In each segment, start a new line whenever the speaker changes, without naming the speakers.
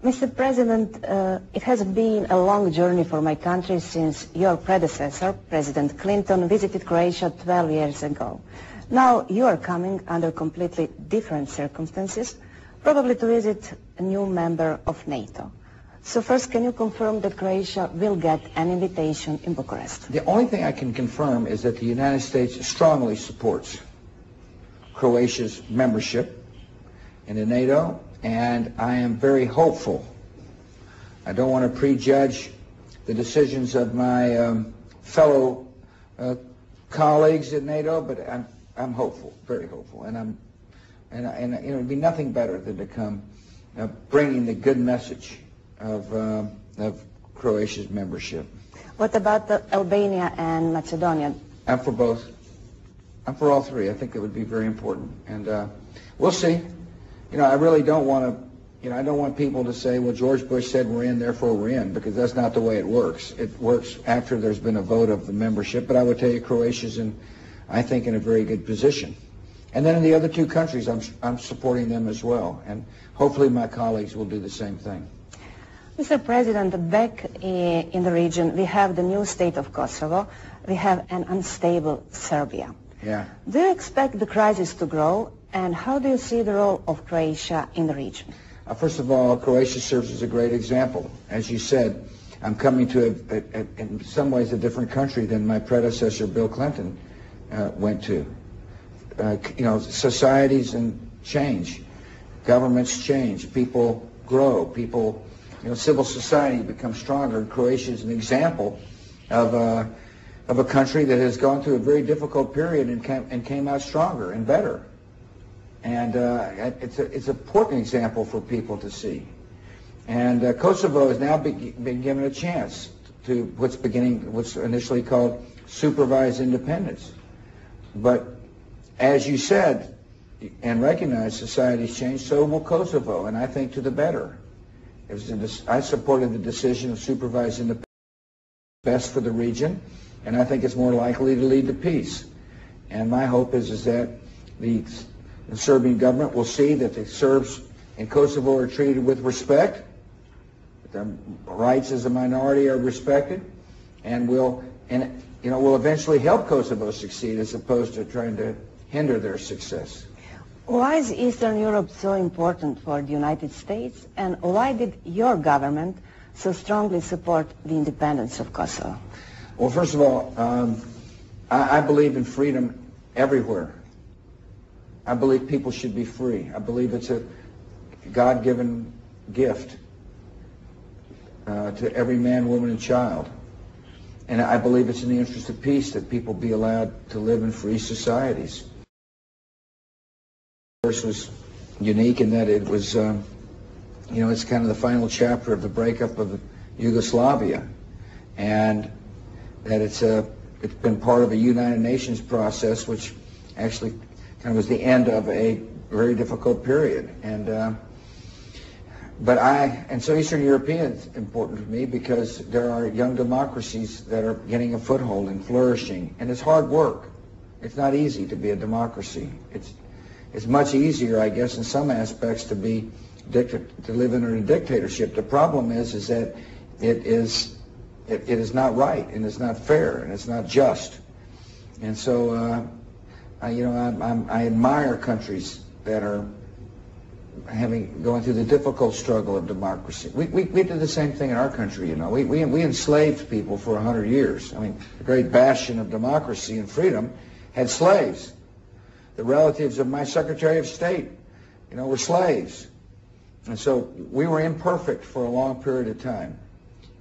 Mr. President, it has been a long journey for my country since your predecessor, President Clinton, visited Croatia 12 years ago. Now you are coming under completely different circumstances, probably to visit a new member of NATO. So first, can you confirm that Croatia will get an invitation in Bucharest?
The only thing I can confirm is that the United States strongly supports Croatia's membership in the NATO, and I am very hopeful. I don't want to prejudge the decisions of my fellow colleagues at NATO, but I'm hopeful, very hopeful, and it would be nothing better than to come bringing the good message of Croatia's membership.
What about Albania and Macedonia?
I'm for both. I'm for all three. I think that would be very important, and we'll see. I really don't want to. I don't want people to say, "Well, George Bush said we're in, therefore we're in," because that's not the way it works. It works after there's been a vote of the membership. But I would tell you, Croatia's I think, in a very good position. And then in the other two countries, I'm supporting them as well, and hopefully my colleagues will do the same thing.
Mr. President, back in the region, we have the new state of Kosovo. We have an unstable Serbia.
Yeah.
Do you expect the crisis to grow, and how do you see the role of Croatia in the region?
First of all, Croatia serves as a great example. As you said, I'm coming to, in some ways, a different country than my predecessor, Bill Clinton, went to. Societies change, governments change, people grow, civil society becomes stronger. And Croatia is an example of a country that has gone through a very difficult period and came out stronger and better. And it's an important example for people to see. And Kosovo has now been given a chance to what's initially called supervised independence. But as you said and recognize, society's changed, so will Kosovo, and I think to the better. I supported the decision of supervised independence, best for the region, and I think it's more likely to lead to peace. And my hope is that the Serbian government will see that the Serbs in Kosovo are treated with respect, that their rights as a minority are respected, and will eventually help Kosovo succeed as opposed to trying to hinder their success.
Why is Eastern Europe so important for the United States, and why did your government so strongly support the independence of Kosovo?
Well, first of all, I believe in freedom everywhere. I believe people should be free. I believe it's a God-given gift to every man, woman, and child. And I believe it's in the interest of peace that people be allowed to live in free societies. Course was unique in that it was, it's kind of the final chapter of the breakup of Yugoslavia, and that it's been part of a United Nations process, which actually kind of was the end of a very difficult period. And so Eastern European is important to me because there are young democracies that are getting a foothold and flourishing, and it's hard work. It's not easy to be a democracy. It's much easier, I guess, in some aspects to live under a dictatorship. The problem is that it is not right, and it's not fair, and it's not just. And so, I admire countries that are going through the difficult struggle of democracy. We did the same thing in our country. We enslaved people for 100 years. I mean, the great bastion of democracy and freedom had slaves. The relatives of my Secretary of State, were slaves. And so we were imperfect for a long period of time.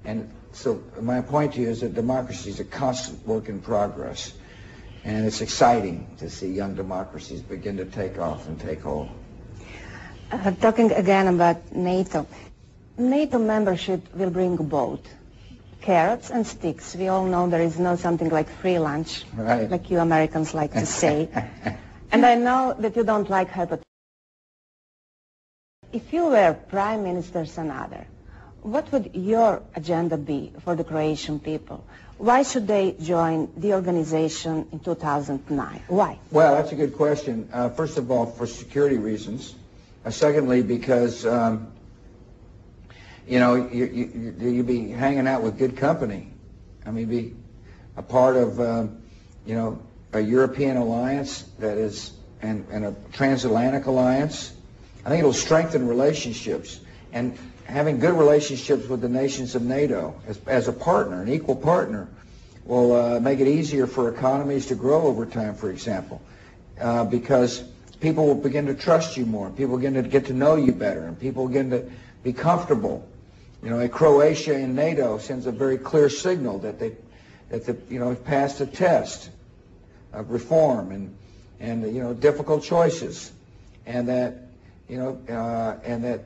And so my point to you is that democracy is a constant work in progress. And it's exciting to see young democracies begin to take off and take hold.
Talking again about NATO. NATO membership will bring both carrots and sticks. We all know there is no something like free lunch,
right,
like you Americans like to say. And I know that you don't like hypotheticals. If you were Prime Minister Sanader, what would your agenda be for the Croatian people? Why should they join the organization in 2009? Why?
Well, that's a good question. First of all, for security reasons. Secondly, because you know, you'd be hanging out with good company. I mean, be a part of, you know, a European alliance that is, and a transatlantic alliance. I think it'll strengthen relationships, and having good relationships with the nations of NATO as a partner, an equal partner, will make it easier for economies to grow over time, for example, because people will begin to trust you more, people begin to get to know you better, and people begin to be comfortable. You know, Croatia in NATO sends a very clear signal that they you know, passed a test of reform and you know, difficult choices, and that, you know, and that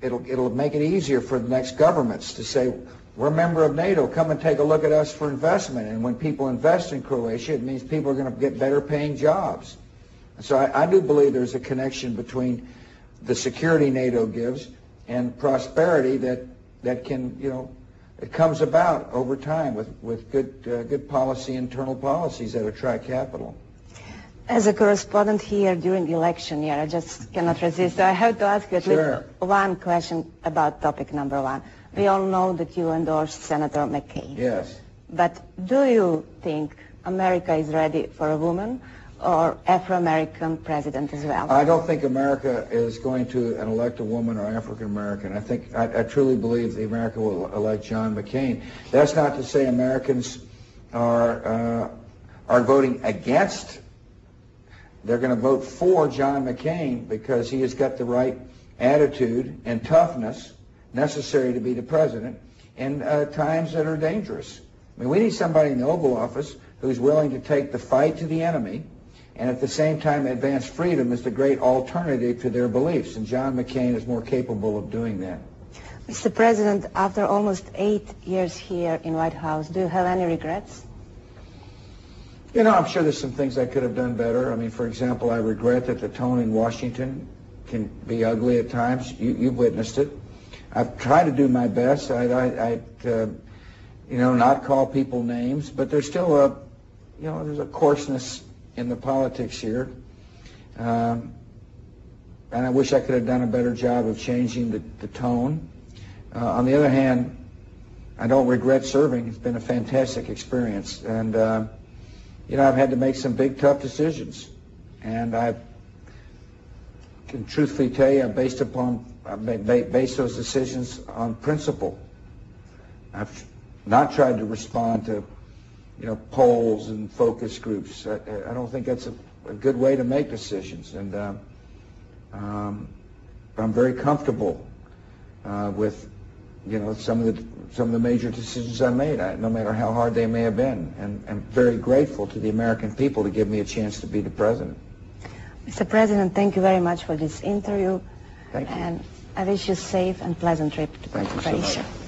it'll make it easier for the next governments to say, we're a member of NATO, come and take a look at us for investment. And when people invest in Croatia, it means people are going to get better paying jobs. So I do believe there's a connection between the security NATO gives and prosperity that can, you know, it comes about over time with good policy, internal policies that attract capital.
As a correspondent here during the election year, I just cannot resist. I have to ask you at least one question about topic number one. We all know that you endorsed Senator McCain.
Yes.
But do you think America is ready for a woman or Afro-American president as well?
I don't think America is going to elect a woman or African-American. I truly believe the America will elect John McCain. That's not to say Americans are voting against. They're going to vote for John McCain because he has got the right attitude and toughness necessary to be the president in times that are dangerous. I mean, we need somebody in the Oval Office who's willing to take the fight to the enemy and at the same time advance freedom as the great alternative to their beliefs. And John McCain is more capable of doing that.
Mr. President, after almost 8 years here in White House, do you have any regrets?
You know, I'm sure there's some things I could have done better. I mean, for example, I regret that the tone in Washington can be ugly at times. You've witnessed it. I've tried to do my best. I you know, not call people names, but there's still a, you know, there's a coarseness in the politics here. And I wish I could have done a better job of changing the tone. On the other hand, I don't regret serving. It's been a fantastic experience. And, you know, I've had to make some big, tough decisions, and I can truthfully tell you, I based those decisions on principle. I've not tried to respond to, you know, polls and focus groups. I don't think that's a good way to make decisions, and I'm very comfortable with, you know, some of the major decisions I made, no matter how hard they may have been, and I'm very grateful to the American people to give me a chance to be the president.
Mr. President, thank you very much for this interview.
Thank you.
And I wish you a safe and pleasant trip to
Thank you
Croatia.
so much.